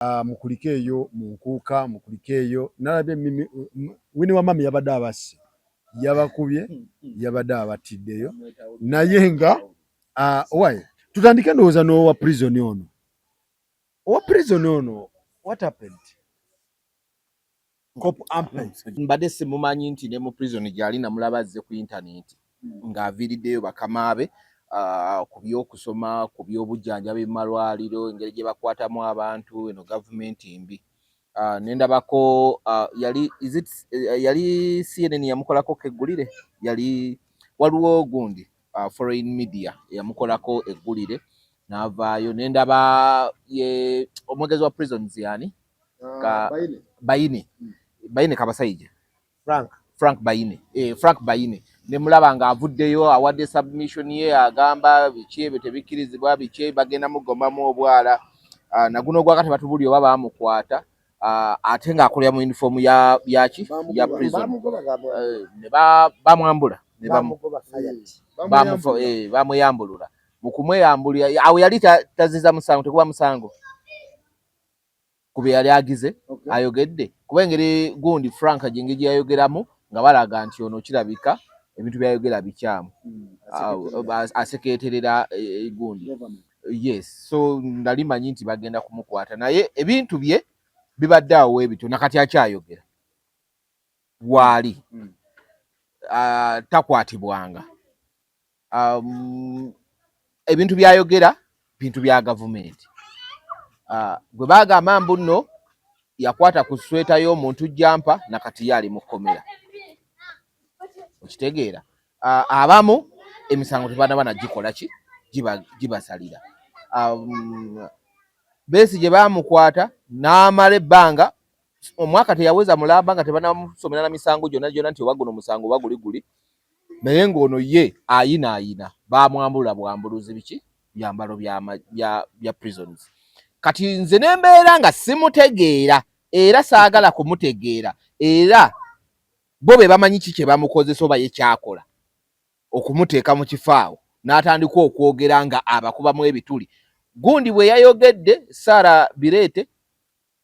mukulikeeyo munkuuka mukulikeeyo nalabye mimi wini wa mami yabadde abasi yabakubye yabadde abatiddeyo naye nga waye tutandike ndowooza n'owa prison ono what happened Cop Ampe mbadde simumanyi nti ne mu prison gyali namulaba azze ku internet ng'aviiriddeyo bakamaabe ku by'okusoma ku by'obujjanjabi mu malwaliro engeri gye bakwatamu abantu eno gavumenti mbi nendabako yali CNN yamukolako keggulire yali waliwo gundi foreign media yamukolako eggulire n'avaayo nendaba ye omwogezi wa prisons yani Bayine Kabasaija Frank Bayine ne mulaba nga avuddeyo awadde submission ye agamba biki ebyo tebikkirizibwa biki bagenda mugomamu obwala naguno gwakati batubuli oba bamukwata ate nga akolera mu uniform ya prison ne bamwambula ne bamuyambulula mu kumweyambulira awo yali taziza musango tekuba musango kube yali agize ayogedde kuba engeri gundi Frank jingi yayogeramu nga balaga nti ono kirabika ebintu byayogera bikyamu aseketerera gundi yes so ndali manyi nti bagenda kumukwata naye ebintu bye bibadde awo ebito nakati akyayogera wali takwatibwanga ebintu byayogera bintu bya gavumenti gwe bagamba mbu nno yakwata ku sweta y'omuntu jampa nakati yali mukomera okitegeera abamu emisango tebanabana gikola ki gibasalira besi gye bamukwata n'amala ebbanga omwaka teyaweza mulamba nga tebanamusomera na misango gyonna nti waguno musango baguli naye ng'ono ye ayina bamwambula bwambuluzi biki byambalo bya prisons kati nze nembeera nga simutegeera era saagala kumutegeera era bo be bamanyi kiki bamukozesa oba ye kyakola okumuteeka mu kifaawo n'atandika okwogera nga abakubamu ebituli gundi bwe yayogedde Sara Birete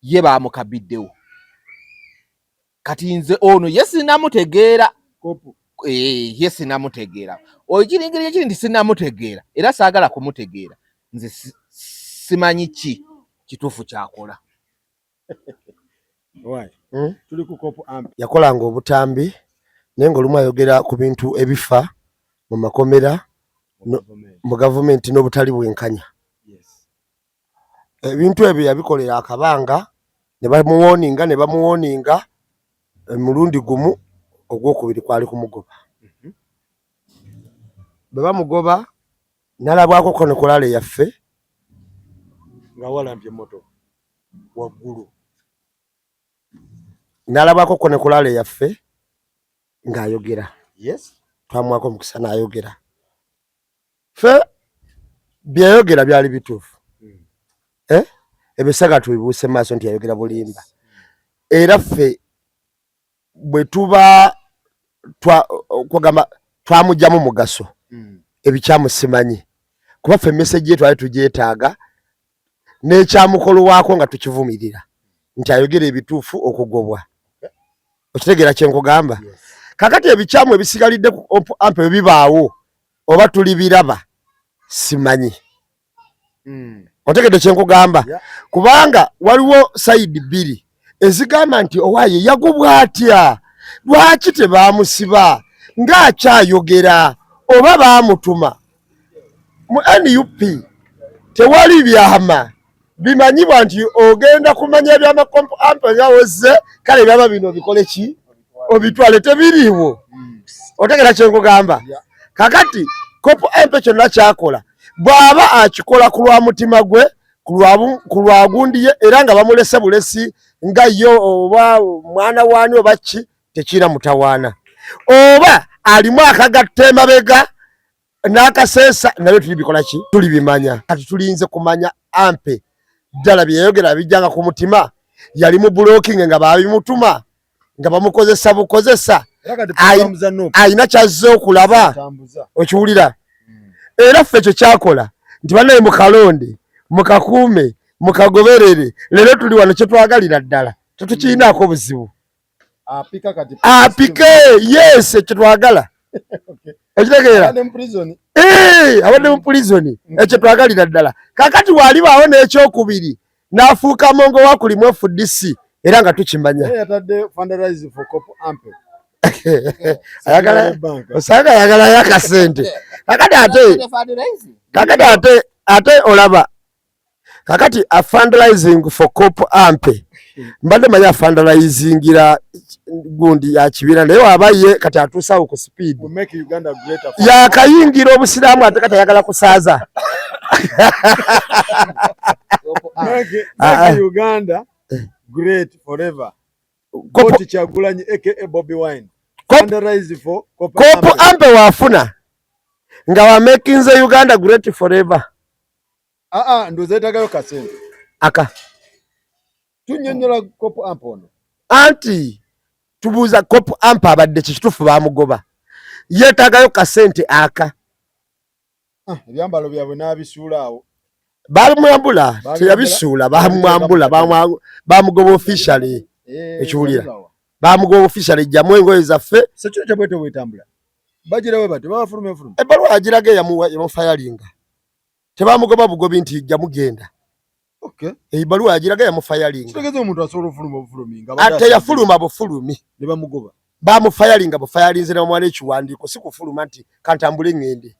ye bamukabiddewo kati nze ono ye sinamutegeera ye sinamutegeera okiringirira kiri nti sinamutegeera era saagala kumutegeera nze simanyi ki kituufu kyakola tuli ku Cop Ampe yakolanga obutambi naye ng'olumu ayogera ku bintu ebifa mu makomera mu gavumenti n'obutali bwenkanya ebintu ebyo yabikolera akabanga ne bamuwoninga mulundi gumu ogwokubiri kwali kumugoba bwe bamugoba nalabwako konekolale yaffe nga walambye moto waggulu nalabwako konekolale yaffe ng'ayogera twamwako omukisa n'ayogera fe byayogera byali bituufu ebisaga tubibuuse maaso nti yayogera bulimba era ffe bwe tuba kwagamba twamugyamu mugaso ebikyamu simanyi kuba ffe message ye twali tugyetaaga n'ekyamukolowako nga tukivumirira nti ayogera ebituufu okugobwa okitegeera kyenkugamba kakati ebikyamu ebisigalidde ku Ampe bibaawo oba tuli biraba simanyi otegedde kyenkugamba kubanga waliwo sayidi bbiri ezigamba nti owaaye yagobwa atya lwaki tebamusiba ng'akyayogera oba baamutuma mu NUP tewali byama bimanyibwa nti ogenda kumanya eby'amakompo Ampe nga wozze kale ebyama bino bikole ki obitwale tebiriiwo otegera kyenkugamba kakati Cop Ampe kyonna kyakola bw'aba akikola ku lwa mutima gwe ku lwa gundi ye era nga bamulese bulesi nga yo oba mwana waani oba ki tekiina mutawaana oba alimu akagatta emabega n'akaseesa nabyo tulibikola ki tulibimanya kati tulinze kumanya Ampe ddala byeyogera bijjanga ku mutima yali mu blocking nga babimutuma nga bamukozesa bukozesa ayina kyazze okulaba okiwulira era ffe ekyo kyakola nti banaye mukalonde mukakuume mukagoberere leero tuli wano kyetwagalira ddala tetukiinaako buzibu apike yes kyetwagala ekitegeera abadde mu pulizoni ekyo twagalira ddala kakati walibaawo n'ekyokubiri n'afuuka mongo wakulimu FDC era nga tukimanya osanga ayagalayo akasente kakati ate olaba kakati a fundraising for cop ampe mbadde manya fundraisingira gundi ya kibira naye waba ye kati atuusawo ku speed yakayingira obusiraamu ate kati ayagala kusaaza Make Uganda great forever. Koti Kyagulanyi aka Bobby Wine. Fundraise for Kopo Ampe wafuna nga wa making the Uganda great forever. Ndo zetagayo kasente. Aka. Tunyonyola Kopo Ampe ono. Anti tubuuza Kopo Ampe abadde kitufu bamugoba. Yetagayo kasente aka. Ebyambalo byabwe n'abisuula awo. Bamwambula teyabisuula bamwambula bamugoba officially ekiwulira bamugoba officially jamu engoye zaffe sekyo kyabwete bwetambula bagirawe bate babafulume ebbaluwa agiraga yamufayalinga tebamugoba bugobi nti jamugenda ebbaluwa agiraga yamufayalinga kitegeze omuntu asobola ofuluma obufuluminga ate yafuluma bufulumi ne bamugoba bamufayalinga bufayalinze ne bamwala ekiwandiiko si kufuluma nti kantambule ngende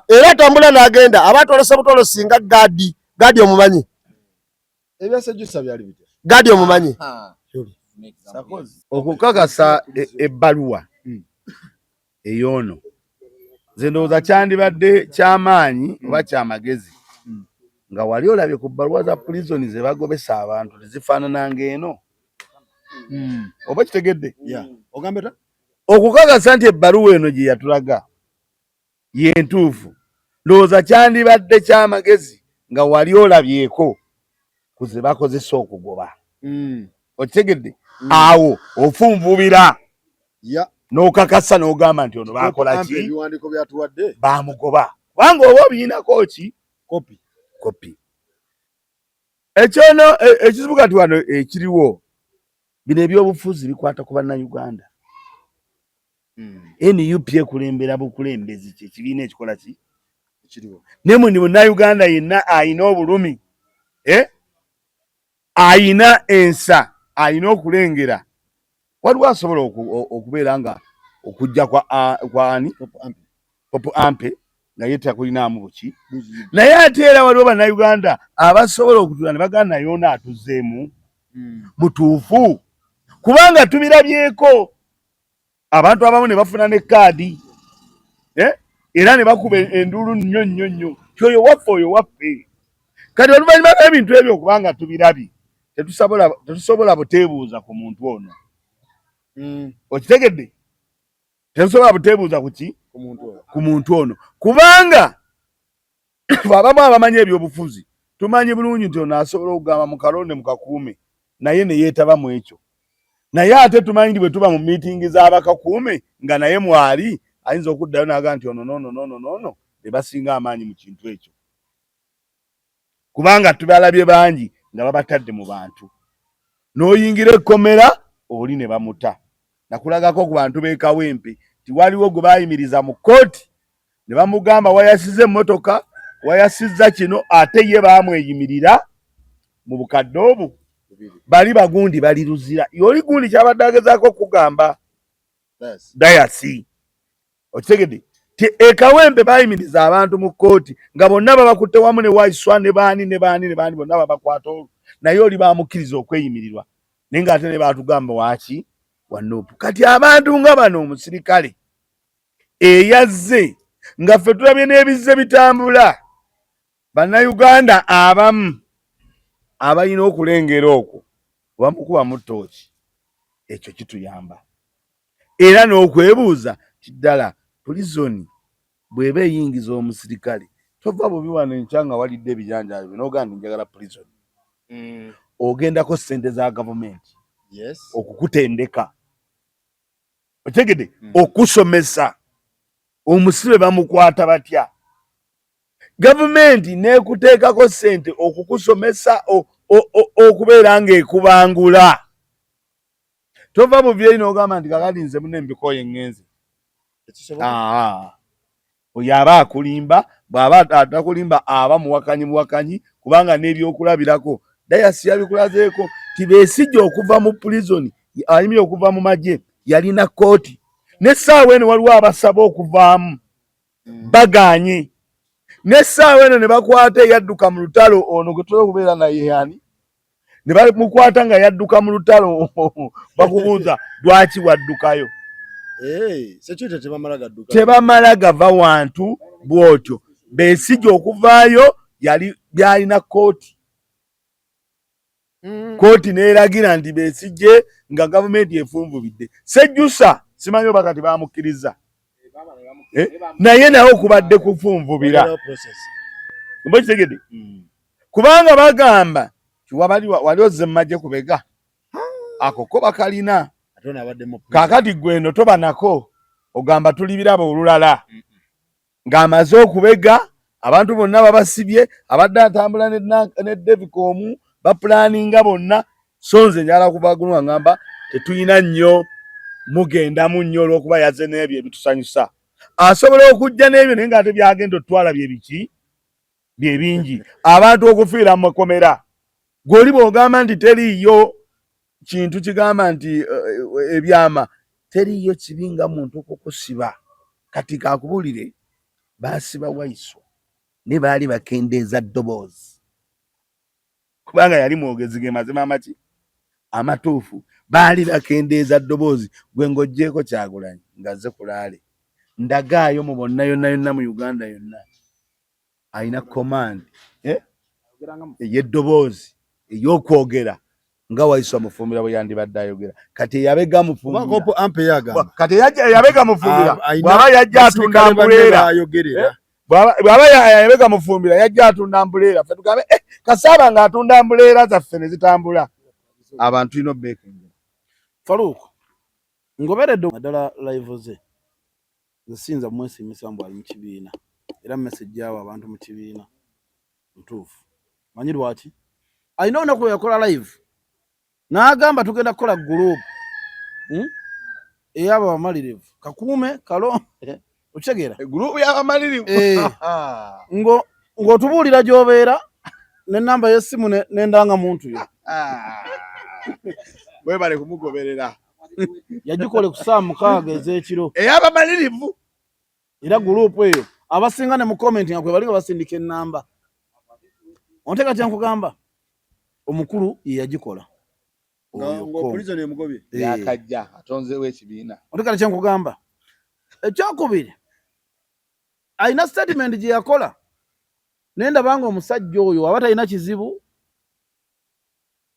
era tambula n'agenda abatolose butolosinga gadi omumanyi ebyasejjusa byali bite gadi omumanyi okukakasa ebbaluwa eyoono nze ndowooza kyandibadde kyamaanyi oba kyamagezi nga wali olabye ku bbaluwa za pulizoni ze bagobesa abantu tezifaanananga eno oba kitegedde ogambeta okukakasa nti ebbaluwa eno gye yatulaga yentuufu ndowooza kyandibadde kyamagezi nga wali olabyeko ku ze bakozesa okugoba okitegedde awo ofunvubira n'okakasa n'ogamba nti ono bakola ki ebiwandiiko byatuwadde bamugoba kubanga oba obiinako ki kopi ekyono ekizibu kati wano ekiriwo bino ebyobufuzi bikwata ku bannayuganda NUP ekulembera bukulembezi kyekibiina ekikola ki ne mundi munnayuganda yenna ayina obulumi ayina ensa ayina okulengera waliwo asobola okubeera nga okujja kwa ani Kopo Ampe nga ye takulinaamu buki naye ate era waliwo bannayuganda abasobola okutula ne baganda yoona atuzzeemu mutuufu kubanga tubirabyeko abantu abamu ne bafuna ne kaadi era ne bakuba enduulu nnyo nnyo nnyo kyoyo waffe oyo waffe kati oluvannyuma lw'ebintu ebyo okubanga tubirabye tetusobola buteebuuza ku muntu ono okitegedde tetusobola buteebuuza kuki ku muntu ono kubanga abamu abamanyi ebyobufuzi tumanyi bulungi nti ono asobola okugamba mu kalonde mu kakuume naye ne yeetaba mu ekyo naye ate tumanyi bwe tuba mu miitingi z'abakakuume nga naye mwali ayinza okuddayo n'agamba nti ono noono be basinga amaanyi mu kintu ekyo kubanga tubalabye bangi nga babatadde mu bantu n'oyingira ekkomera oli ne bamuta nakulagako ku bantu b'e Kawempe tiwaliwo gwe baayimiriza mu kkooti ne bamugamba wayasiza emmotoka wayasizza kino ate ye baamweyimirira mu bukadde obwo bali bagundi bali luzira yoli gundi kyabadde agezaako okugamba dayasi okitegedde ti e Kawempe baayimiriza abantu mu kkooti nga bonna babakutte wamu ne Waiswa ne baani bonna babakwata olwo naye oli baamukkiriza okweyimirirwa naye ng'ate ne baatugamba waaki wanuupu kati abantu nga bano omusirikale eyazze nga ffe tulabye n'ebizze bitambula bannayuganda abamu abalina okulengera okwo bamukubamu ttooki ekyo kituyamba era n'okwebuuza kiddala pulizoni bw'eba eyingiza omusirikale tova bubi wano enkya nga walidde ebijanjaalo n'ogamba njagala pulizoni ogendako ssente za gavumenti okukutendeka otegedde okusomesa omusibe bamukwata batya gavumenti n'ekuteekako ssente okukusomesa okubeera ng'ekubangula. Tova mu byeyi n'ogamba nti kakati nze mune mbikoye ŋŋenze. Oyo aba akulimba, bw'aba atakulimba aba muwakanyi kubanga n'ebyokulabirako Dayasi yabikulazeeko ti Besigye okuva mu prison ayimye okuva mu magye yalina kooti n'essaawa eno waliwo abasaba okuvaamu baganye n'essaawa eno ne bakwata eyadduka mu lutalo ono gwe tulina okubeera naye yani ne bamukwata nga yadduka mu lutalo bakubuuza lwaki waddukayo. Tebamala gava wantu bwotyo. Besigye okuvaayo byalina kooti. Kooti neeragira nti Besigye nga gavumenti efunvubidde. Sejjusa simanyi oba kati bamukkiriza. Naye nawe okubadde kufunvubira. Mbokitegedde? Kubanga bagamba wali ozze mu magye kubega. Ako ko bakalina. Kaakati gweno toba nako ogamba tuli birabo olulala ng'amaze okubega abantu bonna babasibye abadde atambula ne Devicom bapulaninga bonna so nze njala kubagulu ngamba tetuyina nnyo mugendamu nnyo olw'okuba yaze n'ebyo ebitusanyusa asobola okujja n'ebyo naye ng'ate byagenda otwala bye biki bye bingi abantu okufiira mu makomera gw'oli bw'ogamba nti teriiyo kintu kigamba nti ebyama teriyo kibinga muntu kukusiba kati kakubulire basiba Waiswa ne baali bakendeeza ddoboozi kubanga yali mwogezi ge mazima amaki amatuufu baali bakendeeza ddoboozi gwe ng'oggyeko Kyagulanyi ngazze kulaale ndagaayo mu bonna yonna mu Uganda yonna ayina command ey'eddoboozi ey'okwogera nga Waiswa mufumbira bwe yandibadde ayogera kati yabega mufumbira kati yabega mufumbira bw'aba yajja atunda ambuleera bw'aba yabega mufumbira yajja atunda ambuleera ffe tugambe Kasaaba ng'atunda ambuleera zaffe ne zitambula abantu ino beekengera. Faruku ngoberedde ddala live ze zisinza mwesimisa mbu ali mu kibiina era message yawo abantu mu kibiina ntuufu manyi lwaki alina olunaku yakola live n'agamba tugenda kukola group ey'abo abamalirivu kakuume kalombe okitegeera group y'abamalirivu ng'otubuulira gy'obeera n'ennamba y'essimu n'endanga muntu yo webale kumugoberera yagikole ku saa 6 ez'ekiro ey'abamalirivu era group eyo abasinga ne mu comment nga kwe bali nga basindika ennamba onteeka kye nkugamba omukulu ye yagikola prison emugobye yakajja atonzeewo ekibiina onteeka kye nkugamba ekyokubiri alina statement gye yakola nendabanga omusajja oyo aba talina kizibu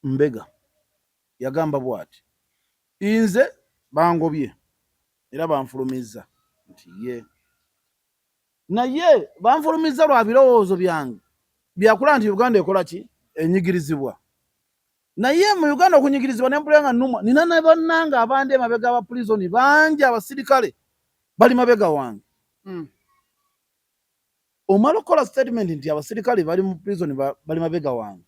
mbega yagamba bw'ati nze bangobye era banfulumizza nti ye naye banfulumizza lwa birowoozo byange byakula nti Uganda ekola ki enyigirizibwa naye mu Uganda okunyigirizibwa n'empulira nga nnuma nina ne bannanga abandi emabega aba prison bangi abasirikale bali mabega wange omala okola statement nti abasirikale bali mu prison bali mabega wange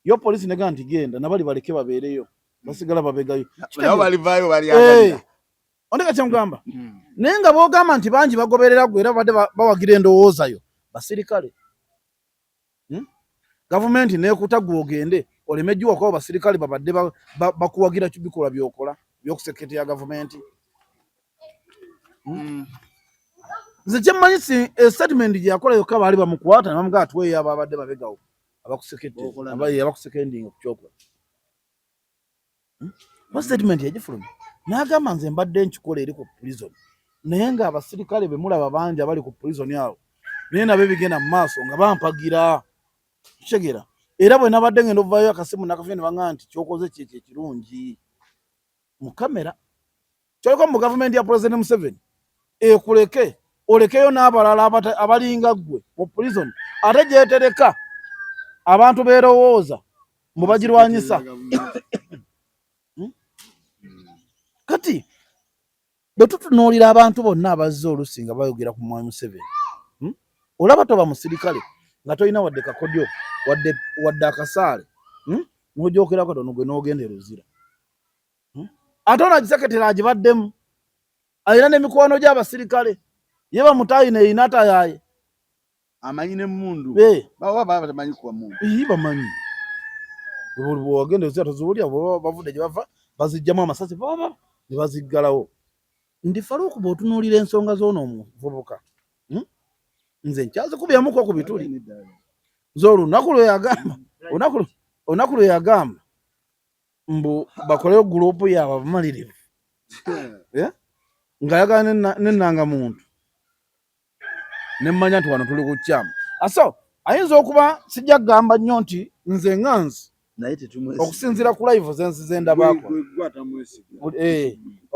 yo polisi nega nti genda nabali baleke babeereyo basigala babegayo nabo balivaayo bali ondeka kyamugamba naye nga boogamba nti bangi bagoberera gwe era badde bawagira endowooza yo basirikale gavumenti neekuta gwe ogende olemejjuwa kwabo basirikale babadde bakuwagira bikolwa byokola byokusekete ya gavumenti nze kyemmanyi si statement gye yakola yokka baali bamukwata ne bamugaa tuweeyo abo abadde babegawo abakusekendinga ku kyokola statement yagifulumya n'agamba nze mbadde nkikola eri ku prison naye nga abasirikale be mulaba bangi abali ku prison awo naye nabo bigenda mu maaso nga bampagira kitegeera era bwe nabadde ngenda ovaayo akasimu nakafye ne baŋŋamba nti kyokoze kyekyo ekirungi mu kamera kyoliko mu gavumenti ya President Museveni ekuleke olekeyo n'abalala abalinga ggwe mu prison ate gyetereka abantu beerowooza mbu bagirwanyisa kati bwe tutunuulira abantu bonna abazze olusi nga bayogera ku mwami Museveni olaba toba musirikale nga tolina wadde kakodyo wadde akasaale n'ojokera katono gwe n'ogenda eruzira ate onagiseketera agibaddemu alina n'emikwano gy'abasirikale ye bamutayina erina atayaye amanyi n'emmundu baba batamanyi kuba mundu bamanyi bwagenda eruzira toziwulira bavudde gye bava bazijjamu amasasi baba ne baziggalawo ndi Faruku bw'otunuulira ensonga z'ono omuvubuka nze nkyazikubyamuko ku bituli nze olunaku lwe yagamba mbu bakoleyo gurupu yaabwe abamalirivu ng'ayagala n'ennanga muntu nemmanya nti wano tuli ku kyamu aso ayinza okuba sijja kugamba nnyo nti nze nganzi okusinziira ku live zenzize ndabaako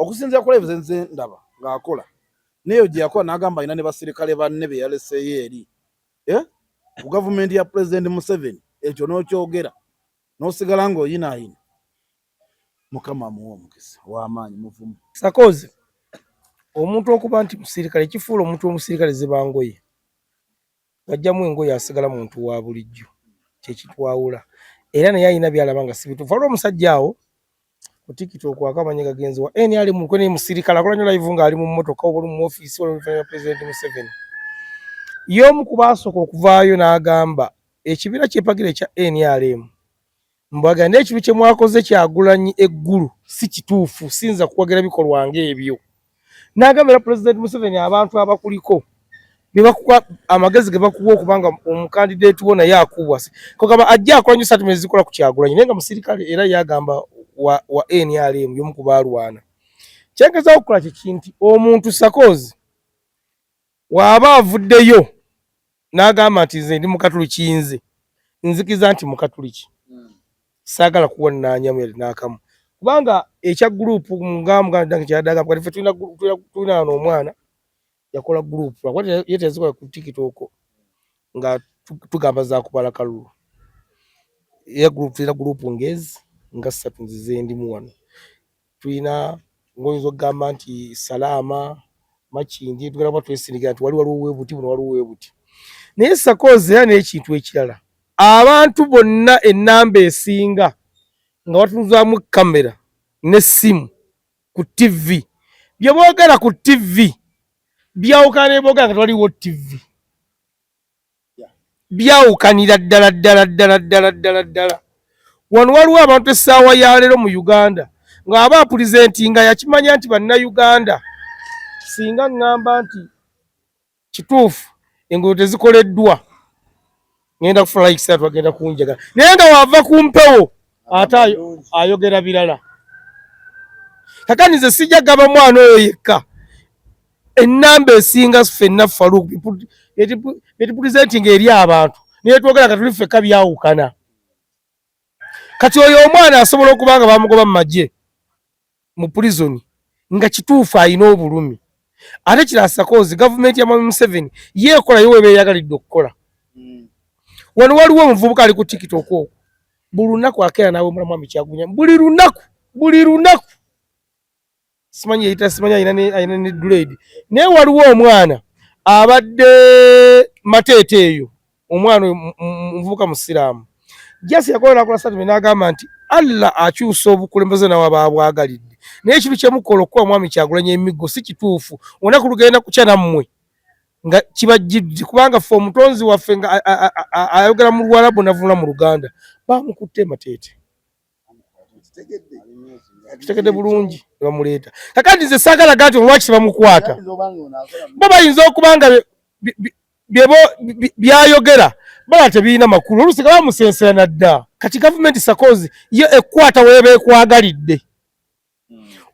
okusinziira ku live zenzize ndaba ng'akola neyo gye yakola n'agamba alina ne basirikale banne be yaleseyo eri ku gavumenti ya President Museveni ekyo n'okyogera n'osigala ng'oyinaayina mukama amuwa omukisa w'amaanyi muvumu Sakozi omuntu okuba nti musirikale kifuula omuntu omusirikale zibangoye gajjamu engoye asigala muntu wa bulijjo kyekitwawula era naye alina byalaba nga si bituufu waliwo omusajja awo ku TikTok akamanya gagenzi wa NRM kwe ne musirikale akola nnyo live ng'ali mu mmotoka oba mu ofiisi waliwo President Museveni y'omu ku baasooka okuvaayo n'agamba ekibiina ky'epagira ekya NRM mbagande ekibi kye mwakoze Kyagulanyi eggulu si kituufu sinza kuwagira bikolwa ng'ebyo n'agambira President Museveni abantu abakuliko bebakuwa amagezi ge bakuwa okubanga omukandidate wona yakubwa kogaba ajja akola nnyo statement zikola ku Kyagulanyi naye nga musirikale era yagamba wa NRM y'omu ku baalwana kyengeza okukola kikinti omuntu Sakozi waba avuddeyo n'agamba nti nze ndi mukatuliki nzikiza nti mukatuliki saagala kuwannanya mwere n'akamu kubanga ekya group ngambwa kyadaga kwa ffe tulina omwana yakola group akwate yetezikola ku TikTok nga tugamba za kupala kalulu ya group ngezi nga 3 nzize ndi mu wano tulina ngoyinzo gamba nti salama makindi tugala twesiriga nti waliwo webuti buno waliwo webuti naye Sakozi era n'ekintu ekirala abantu bonna ennamba esinga nga watuzaamu kamera n'essimu ku TV bye boogera ku TV byawukana ne boogera nga tewaliwo TV byawukanira ddala wano waliwo abantu essaawa ya leero mu Uganda ng'aba pulizentinga yakimanya nti bannayuganda singa ngamba nti kituufu engoyo tezikoleddwa ngenda kufuna like satu agenda kunjaga naye nga wava ku mpewo ate ayogera birala kakani nze sijja gaba mwana oyo yekka ennamba esinga ffenna Faruku betupulizentinga eri abantu naye twogera nga tuli ffekka byawukana kati oyo omwana asobola okuba nga bamugoba mu magye mu prison nga kituufu alina obulumi ate kirala Sakozi gavumenti ya Mwami Museveni yeekola yo webeeyagalidde okukola wano waliwo omuvubuka ali ku TikTok okwo buli lunaku akeera naawe Mwami Kyagulanyi buli lunaku simanyi ayina ne dread naye waliwo omwana abadde Mateete eyo omwana omuvubuka musiraamu jasi yakola statement n'agamba nti Allah akyusa obukulembeze nawe ababwagalidde naye ekintu kyemukola okuwa Mwami Kyagulanyi emiggo si kituufu olunaku lugenda kukya nammwe nga kibajjidde kubanga ffe omutonzi waffe nga ayogera mu Luwarabu navunula mu Luganda bamukutte Mateete kitegedde bulungi ne bamuleeta kakati nze saagala gati olwaki tebamukwata bo bayinza okuba nga byayogera bala tebiina makulu oluusi nga bamusensera dda kati gavumenti Sakozi yo ekwata weeba ekwagalidde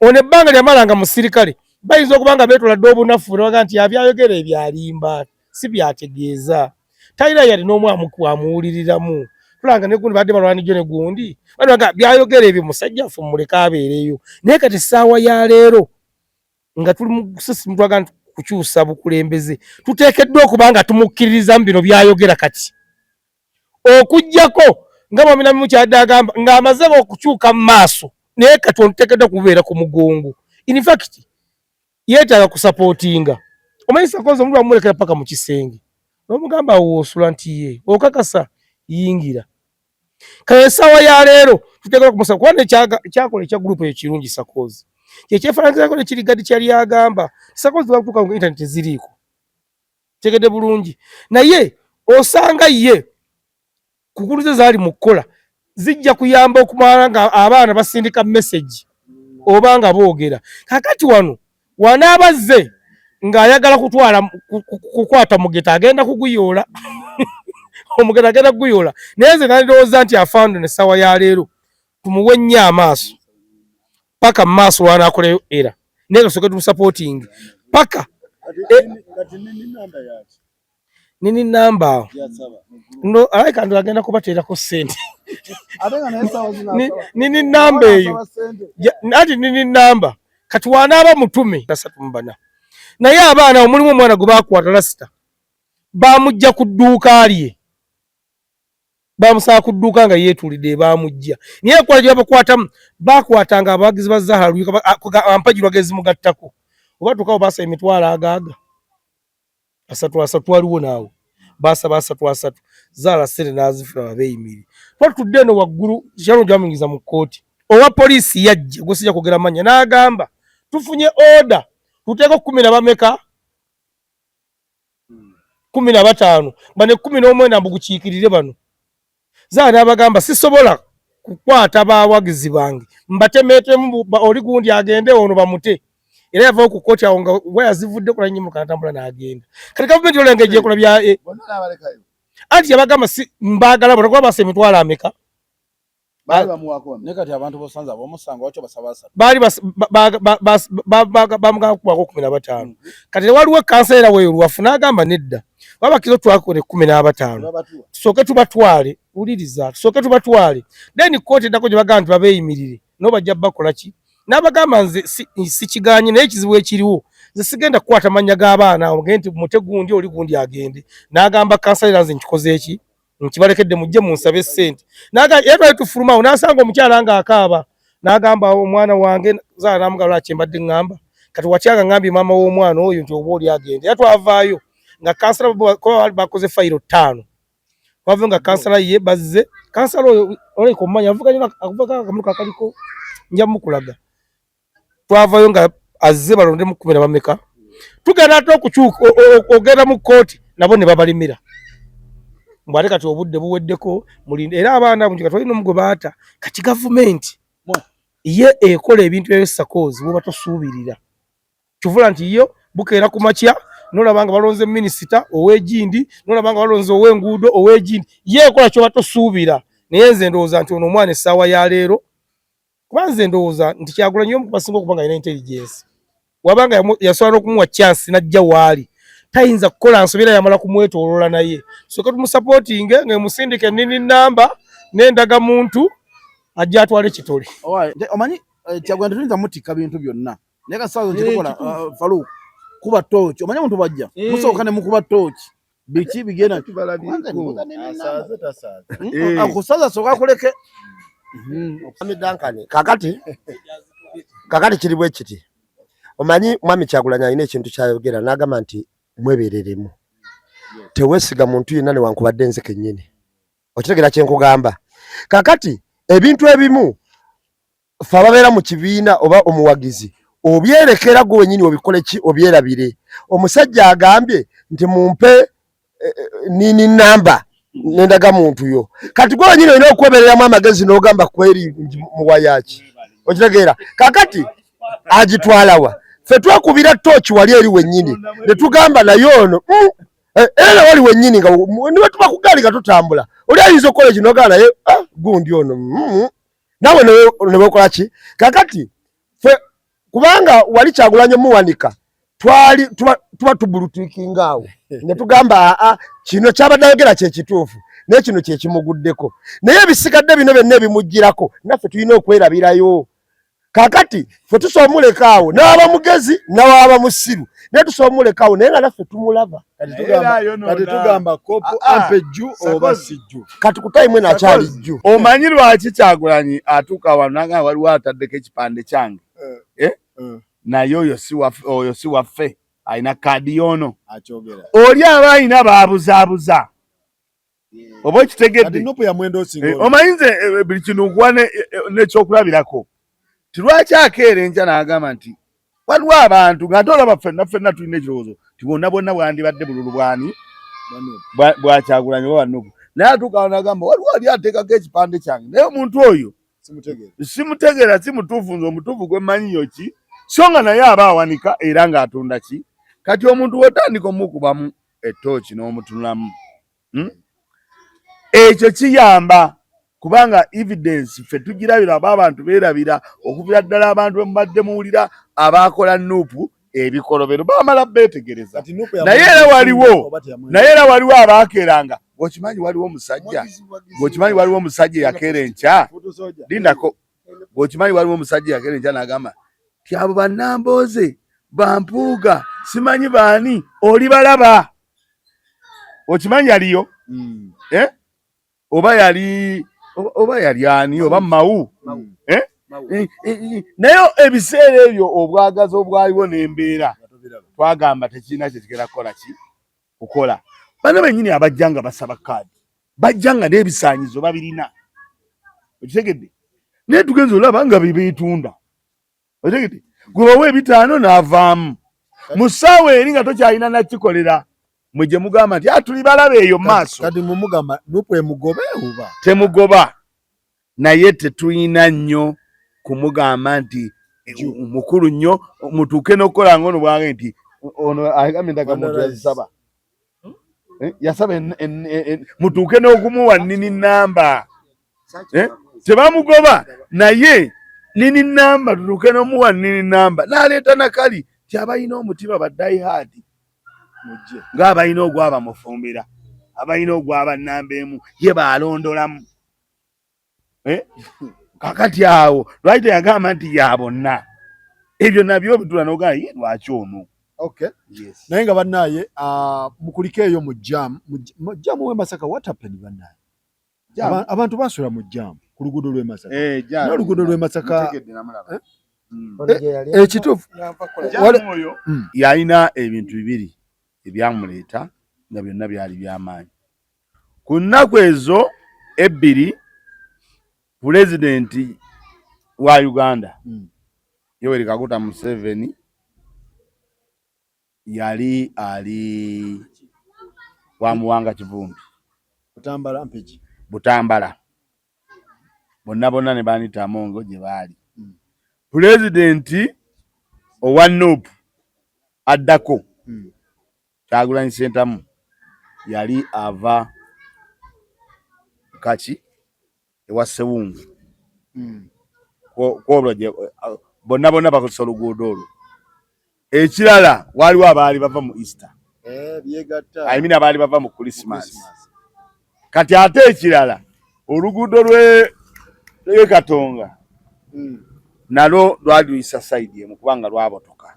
ono ebbanga lyamalanga musirikale bayinza okuba nga beetoladde obunafu nebaga nti abyayogera ebyalimba si byategeeza talina yali n'omu amuwuliriramu tulanga ne gundi badde balwanijjo ne gundi banaga byayogera ebyo musajja ffe muleke abeereyo naye kati essaawa ya leero nga tuli mu sisimu twaga nti kukyusa bukulembeze tuteekeddwa okuba nga tumukkiririza mu bino byayogera kati okuggyako nga Mwami Mukyadde agamba ng'amaze okukyuka mu maaso naye kati onteekeddwa kubeera ku mugongo in fact yeetaaga kusapootinga omanyi Sakozi omuntu amulekera paka mu kisenge n'omugamba woosula nti ye okakasa yingira kale essaawa ya leero tuteekera kumusaba kubanga ekyakola ekya gurupu eyo kirungi Sakozi kyekyefaananyizako ne kirigadi kyali agamba Sakozi bakutuuka nga intaneti ziriiko tegedde bulungi naye osanga ye kukuluze zaali mu kukola zijja kuyamba okumala nga abaana basindika message oba nga boogera kakati wano wanaabazze ng'ayagala kutwala kukwata mugeta agenda kuguyoola omugeta agenda kuguyoola naye nze nalowooza nti afaandu n'essaawa ya leero tumuwe nnyo amaaso paka mu maaso lwanaakolayo era naye gasooke tumusapootingi paka nini namba no alai kandu agenda kubateerako ssente nini namba eyo ati nini namba kati wanaaba mutume 3 naye abaana omulimu omwana gwe baakwata lasita baamujja ku dduuka lye baamusaba ku dduuka nga yeetulidde baamujja naye ekola gye babakwatamu baakwatanga abawagizi ba Zahara ampajirwa gezimugattako oba tukawo baasaba emitwalo agaaga 3 waliwo naawe baasaba 3 Zahara ssente n'azifuna babeeyimiri twatudde eno waggulu kyalo gyamuyingiza mu kkooti owa poliisi yajja gwe sijja kwogera mannya n'agamba tufunye oda tuteeko 10 bameka 15 bane 11 nambu gukiikirire bano Zahara n'abagamba sisobola kukwata bawagizi bange mbatemeetemu oli gundi agende ono bamute era yavaayo ku kkooti awo nga we yazivudde kola nnyo mukanatambula n'agenda kati gavumenti olengejje ekola bya anti yabagamba mbaagala bona kuba basa emitwalo ameka ne kati abantu bosanza bomusanga wacho basabasa baali bamugakubako 15 kati waliwo kansera weyo lwafu n'agamba nedda babakizo twakone 15 tusooke tubatwale uliriza tusooke tubatwale then kkooti eddako gye bagamba nti babeeyimirire n'obajja bakola ki n'abagamba nze si kiganye naye ekizibu ekiriwo nze sigenda kukwata mannya g'abaana awo ngende nti mute gundi oli gundi agende n'agamba kansera nze nkikoze eki nkibalekedde mujje munsabe ssente era twali tufulumawo n'asanga omukyala ng'akaaba n'agamba omwana wange Zahara n'amugamba lwaki mbadde ŋŋamba kati watyanga ŋŋambye maama w'omwana oyo nti oba oli agende era twavaayo nga kansala bakoze fayiro 5 twavaayo nga kansala ye bazze kansala oyo oleka omumanya akuvugako akamunuka akaliko nja mukulaga twavaayo nga azze balonde mu 10 bameka tugenda ate okukyuka ogenda mu kkooti nabo ne babalimira mbwate kati obudde buweddeko mulinde era abaana bungi kati olina omugwe baata kati gavumenti ye ekola ebintu ebyo Sakozi bwe batosuubirira kivula nti yo bukeera ku makya n'olabanga balonze minisita ow'egindi n'olabanga balonze ow'enguudo ow'egindi ye ekola kyo batosuubira naye nze ndowooza nti ono omwana essaawa ya leero kuba nze ndowooza nti Kyagulanyi omu basinga okuba nga alina intelligence wabanga yasobola n'okumuwa chance n'ajja waali tayinza kukola nsobera yamala kumwetooloola naye soke tumusapootinge ng'emusindike nini namba n'endaga muntu ajja atwale kitole omanyi Kyagulanyi tuyinza mutikka bintu byonna naye kasaazo kitukola Faluku kuba tooki omanyi omuntu bajja musooka ne mukuba tooki biki bigenda akusaza sooka akuleke kakati kiri bwe kiti omanyi mwami Kyagulanyi alina ekintu kyayogera n'agamba nti mwebereremu teweesiga muntu yenna newankubadde nze kennyini okitegera kye nkugamba kakati ebintu ebimu fe ababeera mu kibiina oba omuwagizi obyerekera gwe wennyini obikole ki obyerabire omusajja agambye nti mumpe nini namba nendaga muntu yo kati gwe wennyini olina okwebereramu amagezi n'ogamba kweri muwayaki okitegeera kakati agitwalawa fe twakubira tooki wali eri wennyini ne tugamba naye ono era wali wennyini nga niwe tuba ku gaali nga tutambula oli ayinza okukola ekino ogamba naye gundi ono nawe ne weekola ki kakati fe kubanga wali Kyagulanyi muwanika tuba tubulutikinga awo ne tugamba kino kyabadde ayogera kye kituufu naye kino kye kimuguddeko naye ebisigadde bino byonna ebimugirako naffe tulina okwerabirayo kakati fe tusobola omuleka awo n'aba mugezi n'aba musiru naye tusobola omuleka awo naye nga naffe tumulaba kati tugamba kopo ampe jju oba si jju kati ku tayimu eno akyali jju omanyi lwaki Kyagulanyi atuuka wano waliwo ataddeko ekipande kyange naye oyo si waffe alina kaadi yono akyogera oli aba alina babuzaabuza oba kati okitegedde Nuupu ya mwendo osinga omanyi nze buli kintu nkuwa n'ekyokulabirako tilwaki akeera enkya n'agamba nti waliwo abantu ng'ate olaba ffenna tulina ekirowoozo ti bonna bwandibadde bululu bwani bwakyagulanyi oba Nuupu naye atuuka n'agamba waliwo ali ateekako ekipande kyange naye omuntu oyo simutegeera si mutuufu nze omutuufu gwe mmanyiyo ki so nga naye aba awanika era ng'atunda ki kati omuntu wotandika omukubamu ettooki n'omutunulamu ekyo kiyamba kubanga evidence ffe tugirabira aba abantu beerabira okubira ddala abantu bemubadde muwulira abakola Nuupu ebikolobero bamala beetegereza naye era waliwo abaakeeranga okimanyi waliwo omusajja yakeera enkya lindako bw'okimanyi waliwo omusajja yakeera enkya n'agamba ti abo bannambooze bampuuga simanyi baani oli balaba okimanyi yaliyo oba yali ani oba mawu naye ebiseera ebyo obwagazi obwaliwo n'embeera twagamba tekirina kye kigera kukola bano bennyini abajja nga basaba kaadi bajja nga n'ebisaanyizo babirina okitegedde naye tugenza olaba nga bebeetunda okitegedde gwe bawa 5 n'avaamu mu ssaawa eri nga tokyalina nakikolera mwe gye mugamba nti tuli balaba eyo mu maaso kati mumugamba Nuupu emugobe oba temugoba naye tetulina nnyo kumugamba nti mukulu nnyo mutuuke n'okukola ngono bwange nti ono agambye ndaga muntu yasaba mutuuke n'okumuwa nnini nnamba tebamugoba naye nnini nnamba tutuuke n'omuwa nnini nnamba n'aleeta nakali ti abalina omutima baddayihaadi ng'abalina ogwaba mufumbira abalina ogwaba nnamba emu ye baalondolamu kakati awo lwaki teyagamba nti ya bonna ebyo nabyo bitula n'ogamba ye lwaki ono naye nga bannaaye mukuliko eyo mu jaamu w'e Masaka what happened bannaaye abantu basula mu jaamu ku luguudo lw'e Masaka n'oluguudo lw'e Masaka ekituufu oyo yalina ebintu bibiri ebyamuleeta nga byonna byali by'amaanyi ku nnaku ezo ebbiri pulezidenti wa Uganda Yoweri Kaguta Museveni yali ali wamuwanga Kivumbi Butambala bonna ne baanita Amongo gye baali pulezidenti owa Nuupu addako Kyagulanyi Ssentamu yali ava kaki ewa Ssewungu kwolwo bonna bakozesa oluguudo olwo ekirala waliwo abaali bava mu Easter ayimina abaali bava mu Christmas kati ate ekirala oluguudo lw'e Katonga nalwo lwaluyisa sayidi emu kubanga lwabotoka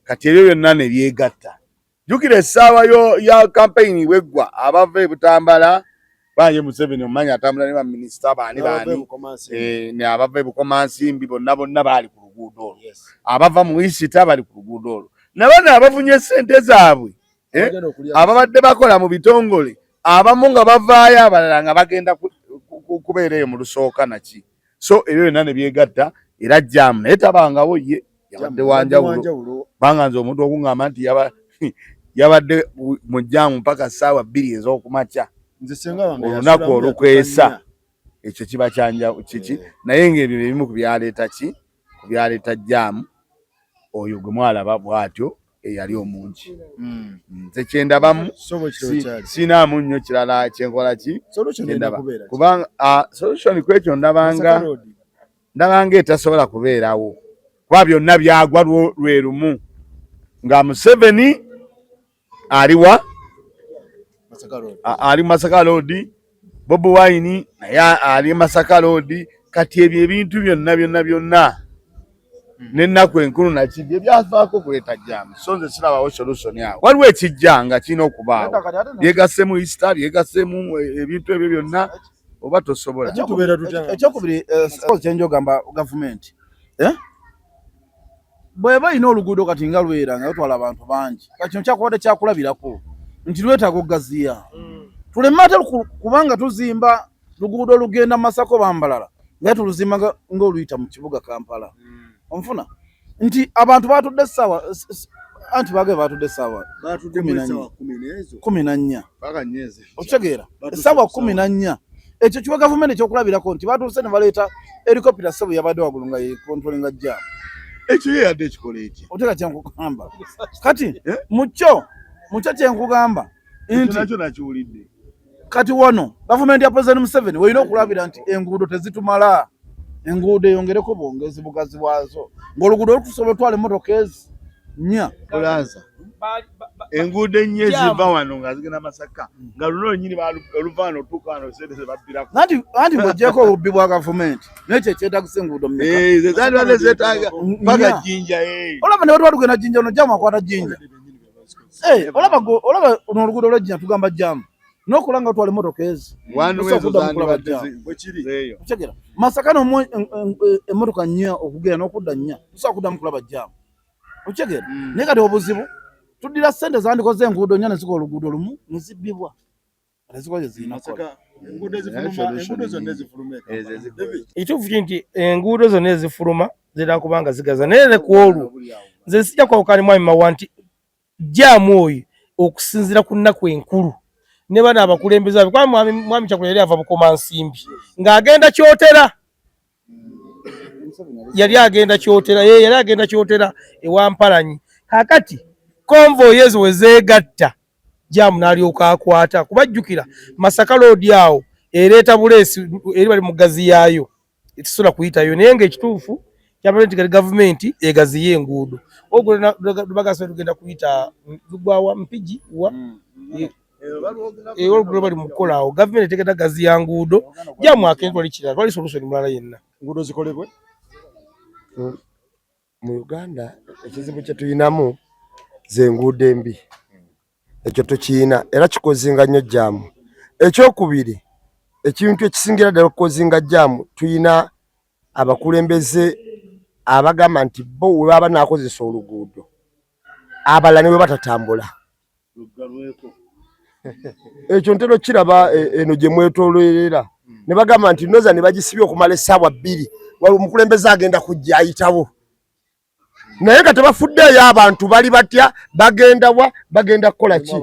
kati ebyo byonna ne byegatta jjukira essaawa ya kampeyini weggwa abava e Butambala banje Museveni omumanyi atambula ne baminisita baani ne abava e Bukomansimbi bonna baali ku luguudo olwo abava mu Isita bali ku luguudo olwo nabano abafunye ssente zaabwe ababadde bakola mu bitongole abamu nga bavaayo abalala nga bagenda kubeera eyo mu lusooka naki so ebyo byonna ne byegatta era jaamu naye tabangawo ye yabadde wanjawulo banga nze omuntu okuŋŋamba nti yabadde mu jaamu mpaka ssaawa 2 ez'okumakya olunaku olukwesa ekyo kiba kyanja kiki naye ng'ebyo ebimu ku byaleeta ku byaleeta jaamu oyo gwe mwalaba bw'atyo eyali omungi nze kyendabamu sinaamu nnyo kirala kyenkola kubanga solution kwekyo ndabanga etasobola kubeerawo kuba byonna byagwa lwe lumu nga Museveni aliwa ali Masaka Road Bobi Wine naye ali Masaka Road kati ebyo ebintu byonna n'ennaku enkulu naki byavaako kuleeta jaamu so nze sirabawo solution awo waliwo ekijja nga kirina okubaawo byegassemu Easter byegassemu ebintu ebyo byonna oba tosobola ekyokubiri kyenjogamba gavumenti bwe balina oluguudo kati nga lwera nga lutwala abantu bangi kati kino kyakuba tekyakulabirako nti lwetaaga okugaziya tuleme ate kubanga tuzimba luguudo olugenda Masako bambalala naye tuluzimba ng'oluyita mu kibuga Kampala onfuna nti abantu batudde essaawa anti bagee batudde essaawa 14 okitegeera essaawa 14 ekyo kiwa gavumenti ekyokulabirako nti batuuse ne baleeta helikopita ssebo yabadde waggulu nga yekontrolinga jjaamu ekyo ye yadde ekikola ekyo oteka kyenkugamba kati mukyo kyenkugamba nti nakyo nakiwulidde kati wano gavumenti ya President Museveni walina okulabira nti enguudo tezitumala enguudo eyongereko bwongezi bugazi bwazo ng'oluguudo lutusobola otwala emmotoka ezi 4 Olaza enguudo ennya eziva wano nga zigenda Masaka nga luno nyini oluva wano otuuka wano sente zebabbirako anti bw'oggyeko obubbi bwa gavumenti naye kyetagisa enguudo mmeka ze zaali zeetaaga mpaka Jinja olaba ne bwe tugenda Jinja ono jaamu akwata Jinja olaba n'oluguudo olw'Ejjinja tugamba jaamu n'okulanga otwala emmotoka ezi bwekiri Masaka n'omu emmotoka 4 okugenda n'okudda 4 tusobola kuddamu kulaba jaamu okitegeera naye kati obuzibu tuddira ssente zandikoze enguudo 4 ne zikola oluguudo lumu ne zibbibwa nezikola zirinakola ekituufu nti enguudo zonna ezifuluma zirina kubanga zigaza naye ne ku olwo nze sijja kwawukana mwami Mawa nti jaamu oyo okusinziira ku nnaku enkulu ne bano abakulembeze kuba mwami Kyagulanyi yali ava Bukoma Nsimbi ng'agenda Kyotera yali agenda Kyotera ewa Mpalanyi kakati konvoyi ezo we zeegatta jaamu n'alyoka akwata kubajjukira Masaka Road awo ereeta buleesi eri bali mu gazi yaayo etusobola kuyitayo naye ng'ekituufu kyabadde nti gavumenti egaziye enguudo ogwo bagasa tugenda kuyita lugwawa Mpigi wa olugero bali mu kukola awo gavumenti etegeka gazi ya nguudo jaamu akenti wali kirala twali solution mulala yenna enguudo zikolebwe mu Uganda ekizibu kye tuyinamu ze nguudo embi ekyo tukiyina era kikozinga nnyo jaamu ekyokubiri ekintu ekisingira ddala okukozinga jaamu tuyina abakulembeze abagamba nti bo we baba naakozesa oluguudo abalala ne we batatambula ekyo ntero kiraba eno gye mwetoloerera ne bagamba nti noza ne bagisibye okumala essaawa 2 wali omukulembeze agenda kujja ayitawo naye nga tebafuddeeyo abantu bali batya bagenda kukola ki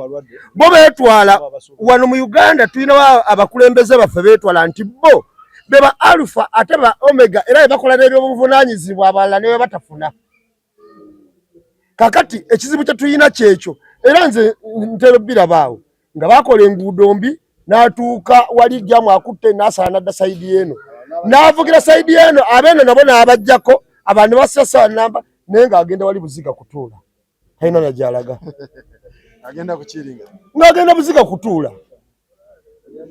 bo beetwala wano mu Uganda tulinawo abakulembeze baffe beetwala nti bo beba alpha ate ba omega era bakola n'ebyobuvunaanyizibwa abalala ne batafuna kakati ekizibu kye tuyina kyekyo era nze ntero birabaawo nga bakola enguudo mbi n'atuuka wali jaamu akutte n'asala nadda sayidi eno n'avugira sayidi eno abeeno nabo n'abajjako abantu basasa namba naye ng'agenda wali buziga kutuula talina najalaga ng'agenda buziga kutuula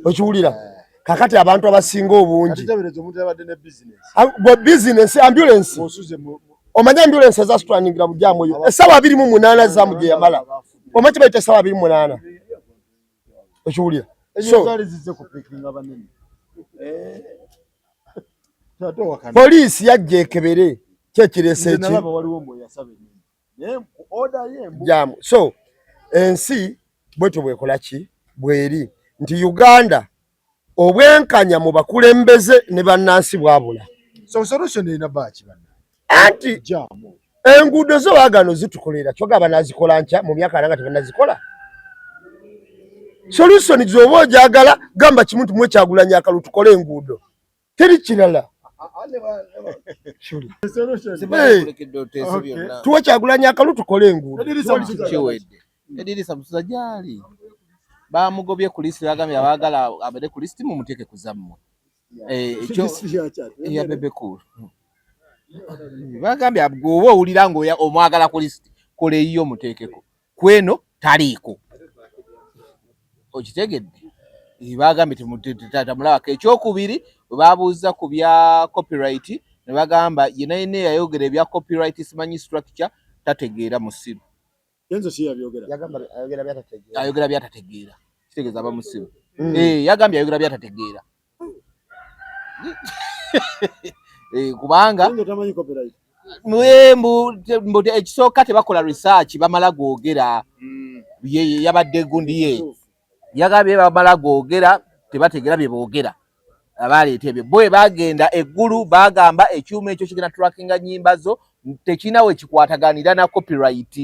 okiwulira kakati abantu abasinga obungi bizinesi ambulance omanya ambulance ezasitulaningira bujaamu oyo essaawa 28 zaamu gye yamala omanyi bayita essaawa 28 okiwulira poliisi yajja ekebere kyekirese eki jaamu so ensi bwetyo bwekola ki bweri nti Uganda obwenkanya mu bakulembeze ne bannansi bwabula anti enguudo zo baagano zitukolera kyogaba nazikola nkya mu myaka nanga tebanazikola solution zoba ojagala gamba kimu nti mwe Kyagulanyi akalu tukole enguudo teri kirala tuwe Kyagulanyi akalu tukole enguudo edirisa musuza gyali bamugobye ku listi bagambye abagala abade ku listi mumuteeke kuzammwe ekyo ya bebekulu bagambye abgowo owulira ngo omwagala ku listi kole iyo muteekeko kweno taliiko okitegedde bagambye temutamulabako ekyokubiri babuuza ku bya copyright ne bagamba yenayina yayogera ebya copyright simanyi structure tategeera musiru ayogera byatategeera kitegeeza aba musiru yagambye ayogera byatategeera kubanga mbu ekisooka tebakola research bamala gwogera yabadde gundi ye yagambye bamala gwogera tebategera bye boogera abaleeta ebyo bwe bagenda eggulu bagamba ekyuma ekyo kigenda trackinga nyimba zo tekina we kikwataganira na copyright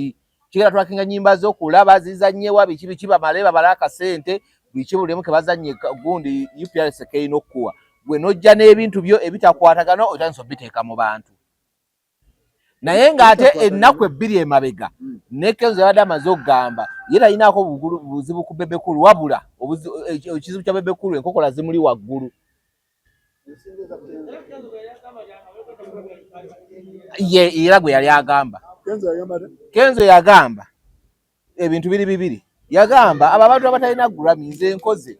kigenda trackinga nyimba zo kulaba zizannyewa biki bamale babala akasente buli bulemu ke bazannye gundi UPRS keino okuwa gwe nojja n'ebintu byo ebitakwatagana otandise obiteeka mu bantu naye ng'ate ennaku ebbiri emabega ne Kenzo yabadde amaze okugamba ye talinaako buzibu ku Bebekulu wabula ekizibu kya Bebekulu enkokola zimuli waggulu ye era gwe yali agamba Kenzo yagamba ebintu bibiri yagamba abo abantu abatalina Grammy nze nkoze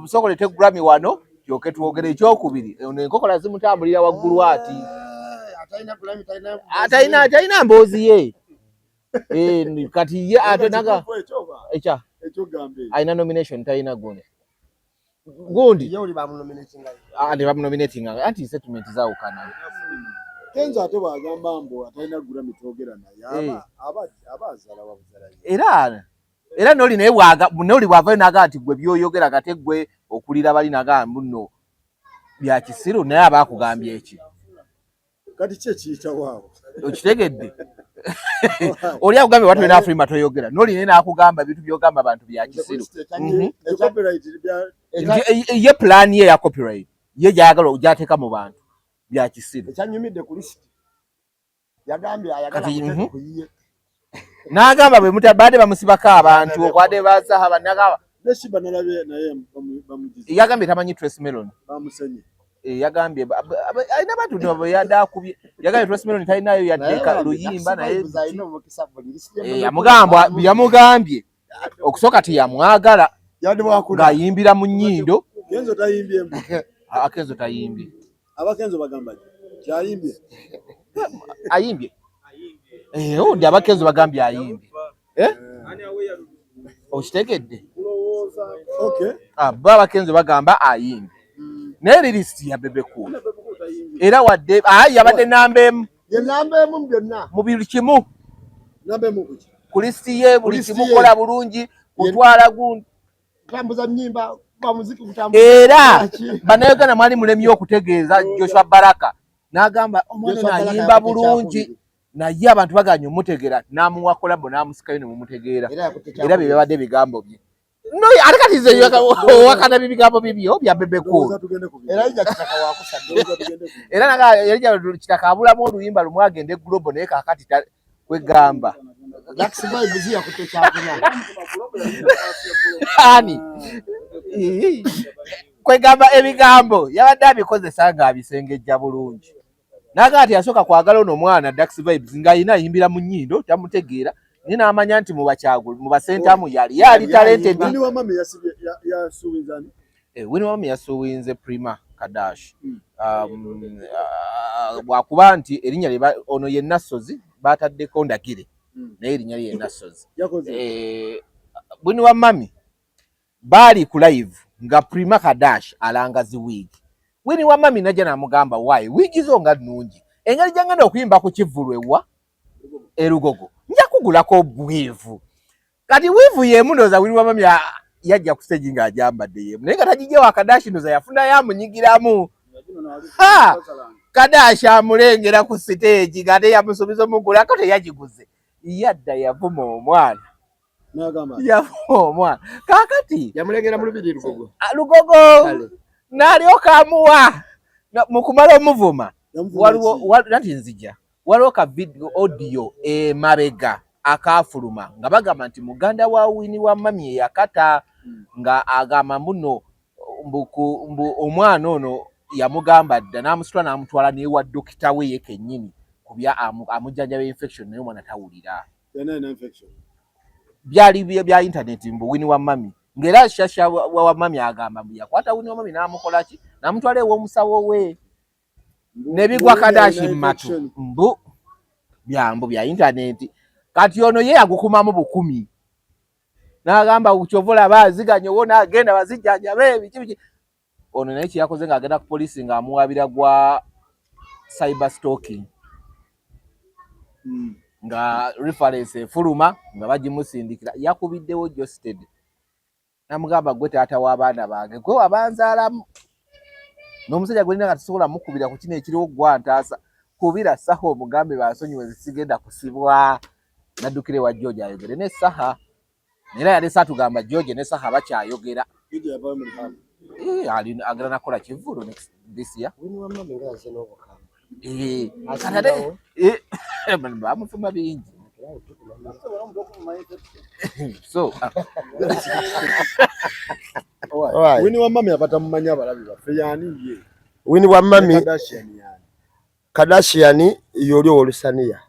sokolete Grammy wano kyoke twogere ekyokubiri enkokola zimutambulira waggulu ati atalina mboozi ye kati ye ate naga echa aina nomination talina gundi andi bamunominating anti settlement zaawukana Kenzo ate bagamba mbu atalina Grammy twogera naye abazaala era noli naye noli bwavayo naga nti gwe byoyogera gate gwe okulira bali naga mbuno bya kisiru naye abakugambye eki kati kye kiyita waawo okitegedde oli akugambye watu ina Afrima toyogera noli naye nakugamba bintu byogamba abantu bya kisiru ye plan ye ya copyright ye jagalo ujateka mu bantu bya kisiru ekyanyumidde ku list yagambye ayagala kuyiye nagamba bwe mutabade bamusibako abantu okwade bazaha banagaba neshiba nalabe naye bamugize yagambye tamanyi Trace Melon bamusenye yagambye aina bantu ndo yadakubye yagambye Trace Melon talinayo yaddeka luyimba naye yamugambye okusoka tiyamwagala ng'ayimbira mu nnyindo Kenzo tayimbye Kenzo tayimbye abakenzo bagamba kyayimbye ayimbye ondi abakenzo bagambye ayimbye okitegedde abakenzo bagamba ayimbye naye lirisi ya Bebekulu era wadde yabadde namba emu byonna mu buli kimu nambemu ku lisiti ye buli kimu kola bulungi kutwala gundi tambuza nyimba ba muziki era banayogana mwali mulemi okutegeeza Joshua Baraka n'agamba omwana nayimba bulungi naye abantu baganya omutegera n'amuwa kolabo n'amusikayo ne mumutegeera era bye babadde bigambo bye no alikatize wakana bibigambo bibyo bya Bebekulu era ija kitaka wakusadde era naga yalija kitaka abulamu oluyimba lumwagende global naye kakati kwegamba Daxibai buzia kutechakunya ani kwegamba ebigambo yabadde abikozesa nga abisengejja bulungi naga ati asoka kwagala ono mwana Dax Vibes nga ina yimbira mu nnyindo tamutegeera nina amanya nti mu bakyagulu mu basentamu yali talented Winnie Wamami yasuwinzani Winnie Wamami yasuwinze Prima Kadash bwakuba nti erinnya ono ye Nassozi bataddeko Ndagire naye erinnya lye Nassozi Winnie Wamami bali ku live nga Prima Kadash alangazi wig Winnie Wamami najja namugamba why wig zo nga nnungi engeri gyangenda okuyimba ku kivulwewa erugogo nja kugulako bwivu kati wivu yemu ndoza Winnie Wamami yajja ku stage nga ajambadde yemu naye nga tagijja wa Kadash ndoza yafuna yamunyigiramu Kadash amulengera ku stage gade yamusubiza omugula ko teyagiguze yadda yavuma omwana yavuma omwana kakati yamulengera mu lubiri lugogo n'alyoka amuwa mu kumala omuvuma waliwo nati nzija waliwo ka video audio mabega akafuluma nga bagamba nti muganda wa Winnie Wamami yakata nga agamba mbuno mbu omwana ono yamugamba dda n'amusitula n'amutwala n'ewa dokita we ye kennyini kubya amujjanjaba infection naye omwana tawulira byali bya internet mbu Winnie Wamami ngera shasha wa Wamami agamba mbu yakwata Winnie Wamami n'amukola ki n'amutwala ew'omusawo we nebigwa Kadash matu mbu byambu bya internet kati ono ye agukumamu bukumi n'agamba ukyovola baziganya wona agenda bazijjanja biki ono naye kiyakoze ng'agenda ku poliisi ng'amuwabira gwa cyber stalking nga reference efuluma nga bagimusindikira yakubiddewo Josted namugamba gwe taata w'abaana bange gwe wabanzaalamu n'omusajja gwe nina nga tasobola mukubira ku kino ekiriwo gwantaasa kubira saha omugambe bansonyiwe zisigenda kusibwa naddukire wa George ayogere ne saha era yalesa atugamba George ne saha bakyayogera agala nakola kivulu next this year bamufuma bingi so Winnie Wamami abatamumanya abalabi baffe yani ye Winnie Wamami Kardashian yoli olusaniya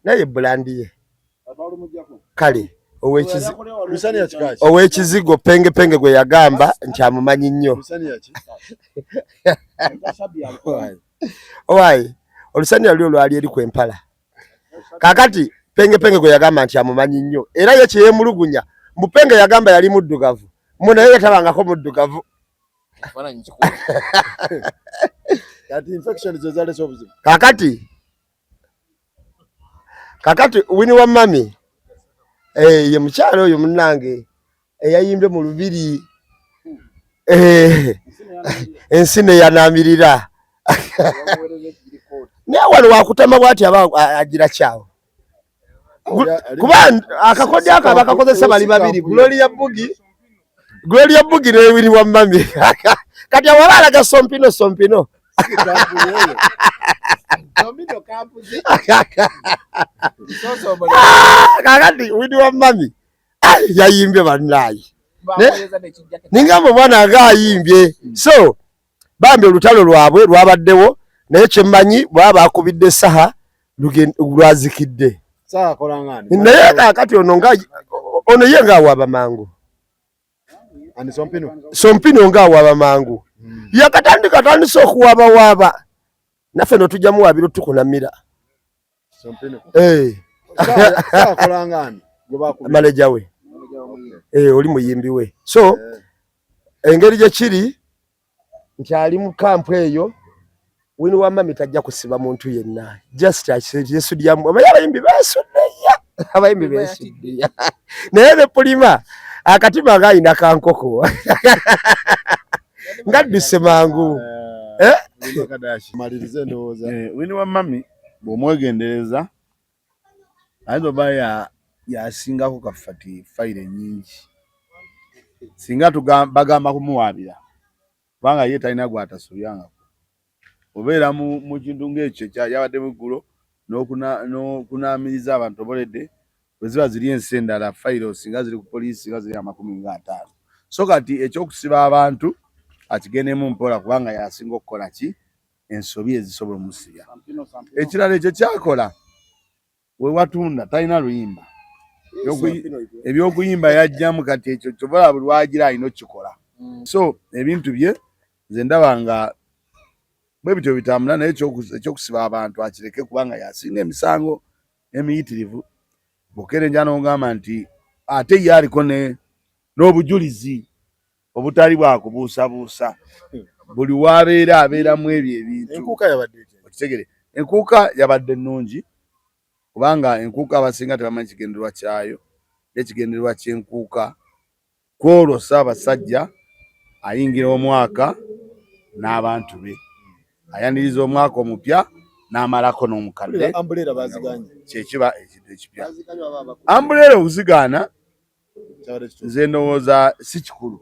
naye brandi ye kale ow'ekizigo penge gwe yagamba nti amumanyi nnyo owaye olusaniya luli olwali eri kwempala kakati penge gwe yagamba nti amumanyi nnyo era ye kyeyemulugunya mupenge yagamba yali muddugavu munaye yatabangako muddugavu kakati Winnie Wamami ye mukyalo oyo munnange eyayimbye mu lubiri ensi neyanaamirira naye wano wakutama bwati aba agira kyawo kuba akakodyo ako abakakozesa bali babiri Gloria Bugi ne Winnie Wamami kati abo baalaga sompino kakati Winnie Wamami yayimbye bannaye ningamba omwana agaayimbye so bambi olutalo lwabwe lwabaddewo naye kyemmanyi bwaba bakubidde saha lwazikidde naye kakati ono ye ngaawaaba mangu sompino ngaawaaba mangu yakatandise okuwaabawaaba naffe no tujja muwaabira tukunamira maleja we oli muyimbi we so engeri gye kiri nti ali mu kampu eyo Winnie Wamami tajja kusiba muntu yenna just yesudyamu abayimbi besuddeya naye bepulima akatima ng'ayina kankoko ngadduse mangu Winnie Wamami bw'omwegendereza ayinza oba yasingako kafati fayire nyingi singa bagamba kumuwaabira kubanga ye talina gwatasobyangako obeera mu kintu ng'ekyo yabadde muggulo n'okunaamiriza abantu oboledde bwe ziba ziri ensi endala fayiro singa ziri ku poliisi singa ziri 50. So kati ekyokusiba abantu akigendemu mpola kubanga yasinga okukola ki ensobi ezisobola omusibya ekirala ekyo kyakola we watunda talina luyimba ebyokuyimba yajjamu kati ekyo kyobola buli wagira alina okikola so ebintu bye nze ndaba nga bwe bityo bitambula naye ekyokusiba abantu akireke kubanga yasinga emisango emiyitirivu bukerenja n'ogamba nti ate ye aliko n'obujulizi obutali bwakubuusabuusa buli wabeera abeeramu ebyo ebintu okitegere enkuuka yabadde nnungi kubanga enkuuka abasinga tebamanyi kigendererwa kyayo ekigendererwa ky'enkuuka kwolwo Ssaabasajja ayingira omwaka n'abantu be ayaniriza omwaka omupya n'amalako n'omukadde kyekiba ekintu ekipya ambuleera okuzigaana nze ndowooza si kikulu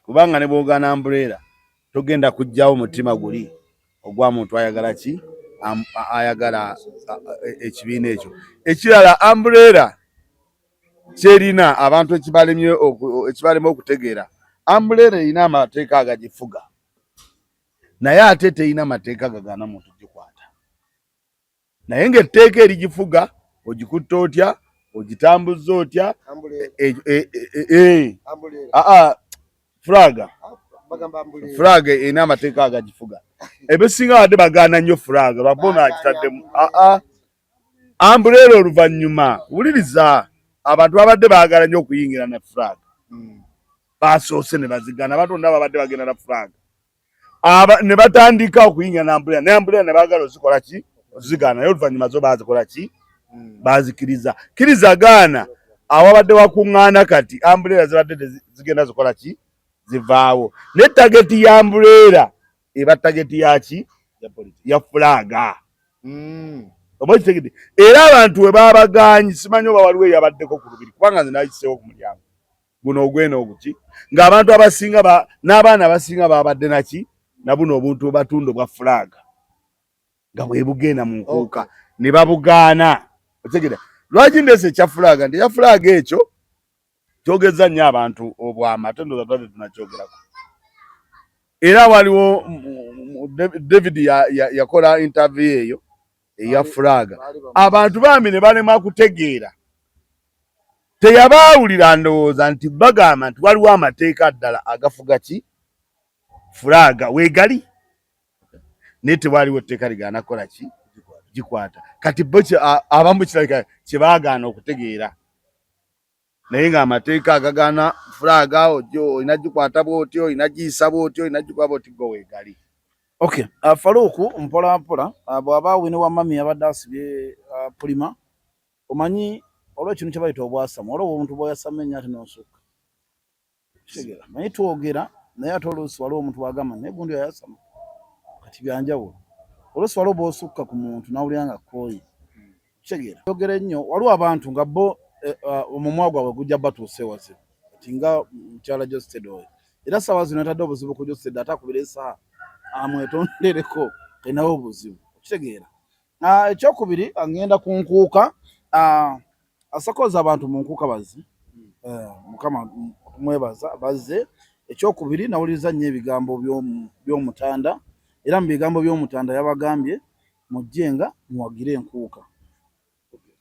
kubanga ne bw'ogaana ambuleera togenda kujjawo mutima guli ogwa muntu ayagala ki ayagala ekibiina ekyo ekirala ambuleera kyerina abantu ekibalema okutegeera ambuleera erina amateeka agagifuga naye ate terina mateeka gagaana muntu gikwata naye ng'etteeka erigifuga ogikutta otya ogitambuza otya fulaga erina amateeka agagifuga ebisinga badde bagaana nnyo fulaga lwabona akitaddemu ambuleera oluvannyuma wuliriza abantu babadde baagala nnyo okuyingira ne fulaga basoose ne bazigana abatonda babadde bagenda na fulaga ne batandika okuyinga n'ambulira n'ambulira ne baagala ozikola ki ozigaana naye oluvannyuma zo baazikola ki baazikiriza kiriza gaana awabadde wakuŋŋaana kati ambulera zibadde zigenda zikola ki zivaawo ne tageti ya ambulera eba tageti yaki ya fulaaga oba kitegedde era abantu we baabagaanyi simanyi oba waliwo eyabaddeko ku lubiri kubanga nze nayiseewo ku mulyango guno ogwena oguki ng'abantu abasinga n'abaana abasinga baabadde naki na buno obuntu obatunda obwa fulaaga nga bwe bugenda mu nkuuka ne babugaana otegedde lwaki ndese ekya fulaaga nti ekya fulaaga ekyo kyogeza nnyo abantu obwama ate ndoza twate tunakyogerako era waliwo David yakola interview eyo eya fulaaga abantu bambi ne balema kutegeera teyabaawulira ndowooza nti bagamba nti waliwo amateeka ddala agafuga ki fulaaga weegali naye tewaliwo etteeka ligaana kukola ki gikwata kati bo abamu kirabika kye baagaana okutegeera naye ng'amateeka agagaana fulaaga ojo olina gikwata bw'otyo olina giyisa bw'otyo olina gikuba bw'oti go weegali. Okay, Faruku mpola mpola bw'aba wine wa mami yabadde asibye Pulima omanyi olw'ekintu kye bayita obwasama olwo omuntu bw'oyasama ennyo ate n'osukka kitegeera naye twogera naye ate oluusi waliwo omuntu bw'agamba naye gundi yayasama kati byanjawulo oluusi waliwo bw'osukka ku muntu nawulira nga kooyi kitegeera twogera ennyo waliwo abantu nga bo omumwa gwabwe gujja batuuse wase kati nga mukyala Josted oyo era ssaawa zino atadde obuzibu ku Josted ate akubira essaawa amwetondereko enawo obuzibu kitegeera ekyokubiri agenda ku nkuuka asakoza abantu mu nkuuka bazzi mukama mwebaza bazze ekyokubiri nawuliriza nnyo ebigambo by'omutanda era mu bigambo by'omutanda yabagambye mujjenga muwagire enkuuka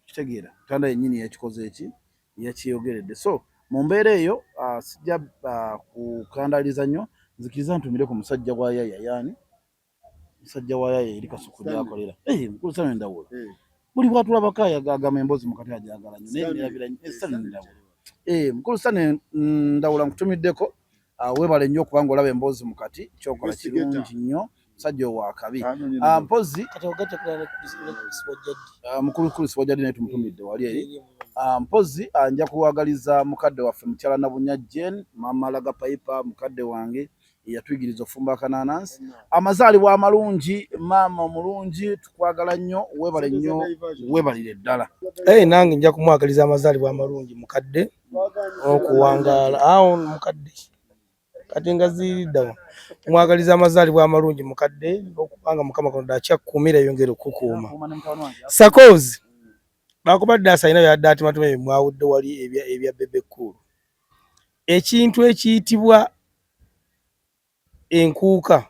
kitegeera mutanda yennyini yakikoze eki yakyeyogeredde so mu mbeera eyo sijja kukandaliza nnyo nzikiriza ntumire ku musajja wa yaya yaani musajja wa yaya eri Kasuku gyakolera mukulu Sano Ndawula buli bwatulabako agagama emboozi mukati ajagala nnyo naye nirabira Sano Ndawula mukulu Sano Ndawula nkutumiddeko weebale nnyo okuba ng'olaba emboozi mukati kyokola kirungi nnyo musajja owa kabi mpozi mukulu Chris Wajadi naye tumutumidde wali eri mpozi nja kuwagaliza mukadde waffe mukyala Nabunya Jane mama Laga Paipa mukadde wange yatuyigiriza ofumba akananansi amazaalibwa amalungi maama omulungi tukwagala nnyo weebale nnyo weebalire ddala nange nja kumwagaliza amazaalibwa amalungi mukadde okuwangaala awo mukadde kati nga ziriddawo mwagaliza amazaalibwa amalungi mukadde okubanga Mukama Katonda akyakkuumira yongera okukuuma Sakozi bakubadde asayina byadde atimatuma mwawudde wali ebya Bebe Cool ekintu ekiyitibwa enkuuka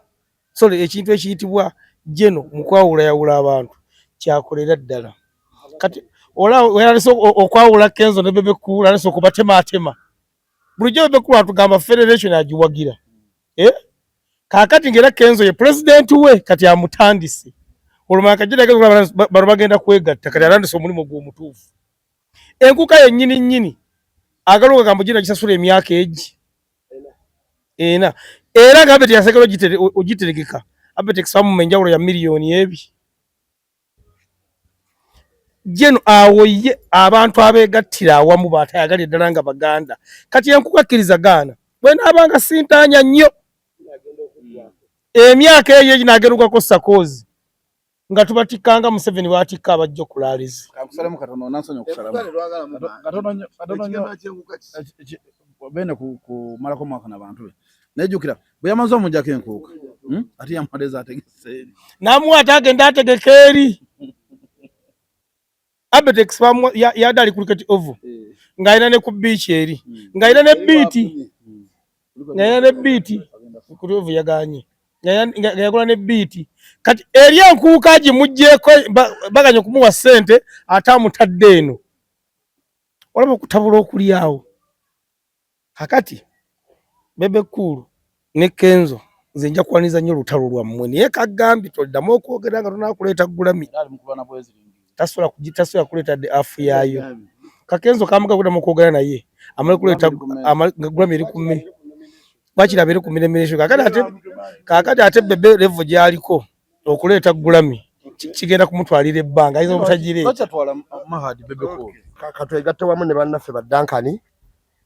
ekintu ekiyitibwa jeno mukwawula yawula abantu kyakolera ddala kati olalese okwawula Kenzo ne Bebe Cool alese okubatematema bulijjo Bebe Cool atugamba federation agiwagira kakati ngera Kenzo ye president we kati amutandise olumaka jira baro bagenda kwegatta kati arandise omulimu gw'omutuufu enkuuka yennyini nnyini agaluka kambujira kisasula emyaka egi era ngabeti yasekero ogiteregeka abeti kisamu menjawulo ya miliyoni ebi jeno awo ye abantu abegattira awamu baatayagalira ddala nga baganda kati enkuuka kkiriza gaana bwe naabanga sintaanya nnyo emyaka eyo ginaagerukako Sakozi nga tubatikanga Museveni bwatikka abajja okulaaliza kakusalemu katono nansonyi okusalamu katono bene kumalako mwaka n'abantu be nejjukira bwe yamaze omujjako enkuuka ate yamaleza ategese eri namuwa agenda ategeka eri Abetex yadde ali ku cricket oval ng'alina ne ku beach eri ng'alina ne biiti ku oval yaganye yakola ne biiti kati eri enkuuka agimuggyeko baganya okumuwa ssente ate amutadde eno olaba okutabula okuli awo kakati Bebe Cool ne Kenzo nze nja kuwaniza nnyo olutalo lwammwe naye kagambye toddamu okwogera nga tonaakuleeta gulami tasobola kuleeta de afu yaayo Kakenzo kamuga kuddamu okwogera naye amale kuleeta gulami eri ku mme bakirabire ku mirembe kakati ate bebe level gyaliko okuleeta Grammy kigenda kumutwalira ebbanga ayinza obutagire bakyatwala Mahadi bebe ko katwegatte wamu ne bannaffe ba Duncan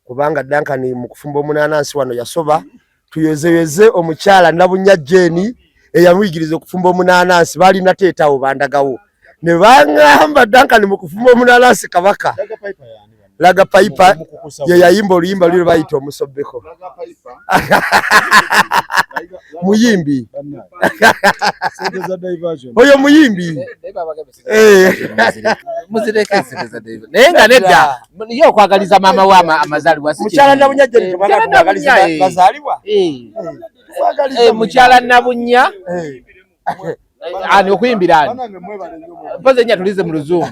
kubanga Duncan mu kufumba omunanansi wano yasoba tuyezeyeze omukyala Nabunya Jeni eyamuyigiriza okufumba omunanansi balina teetawo bandagawo ne bangamba Duncan mu kufumba omunanansi kabaka Laga Piper ye yayimba oluyimba lwe bayita omusobbeko muyimbi oyo muyimbi muzireke sente David nenga nedda yo okwagaliza mama wa amazalibwa mukyala Nabunya Jeni kwagaliza bazalibwa mukyala Nabunya ani okuyimbira ani mpoze nya tulize mu luzungu